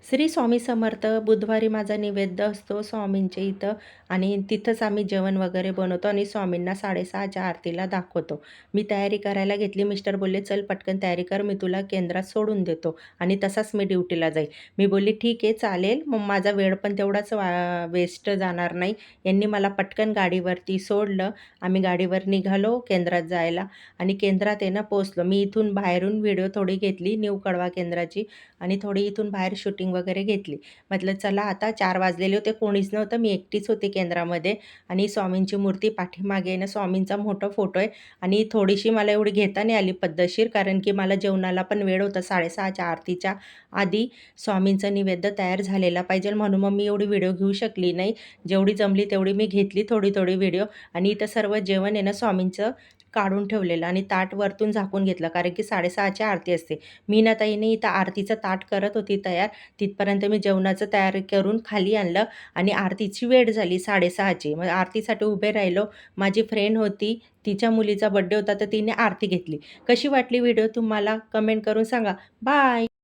श्री स्वामी समर्थ. बुधवारी माझा नैवेद्य असतो स्वामींच्या इथं आणि तिथंच आम्ही जेवण वगैरे बनवतो आणि स्वामींना 6:30च्या आरतीला दाखवतो. मी तयारी करायला घेतली. मिस्टर बोलले, "चल पटकन तयारी कर, मी तुला केंद्रात सोडून देतो आणि तसाच मी ड्युटीला जाईल." मी बोलली, "ठीक आहे, चालेल." मग माझा वेळ पण तेवढाच वेस्ट जाणार नाही. यांनी मला पटकन गाडीवरती सोडलं. आम्ही गाडीवर निघालो केंद्रात जायला आणि केंद्रात आहे ना पोहोचलो. मी इथून बाहेरून व्हिडिओ थोडी घेतली न्यू कळवा केंद्राची आणि थोडी इथून बाहेर शूटिंग वगैरे घेतली. म्हटलं चला आता 4 वाजलेले होते, कोणीच नव्हतं. मी एकटीच होते केंद्रामध्ये आणि स्वामींची मूर्ती पाठीमागे आहे ना, स्वामींचा मोठा फोटो आहे आणि थोडीशी मला एवढी घेता नाही आली पद्धतशीर, कारण की मला जेवणाला पण वेळ होता. 6:30च्या आरतीच्या आधी स्वामींचा नैवेद्य तयार झालेला पाहिजे, म्हणून मग मी एवढी व्हिडिओ घेऊ शकली नाही. जेवढी जमली तेवढी मी घेतली थोडी-थोडी व्हिडिओ आणि इथं सर्व जेवण आहे ना स्वामींचं काढून ठेवलेलं आणि ताट वरतून झाकून घेतलं, कारण की 6:30ची आरती असते. मीनाताईने इथं आरतीचं ताट करत होती तयार. तिथपर्यंत मी जेवणाचं तयार करून खाली आणलं आणि आरतीची वेळ झाली 6:30ची. मग आरतीसाठी उभे राहिलो. माझी फ्रेंड होती, तिच्या मुलीचा बर्थडे होता, तर तिने आरती घेतली. कशी वाटली व्हिडिओ तुम्हाला? कमेंट करून सांगा. बाय.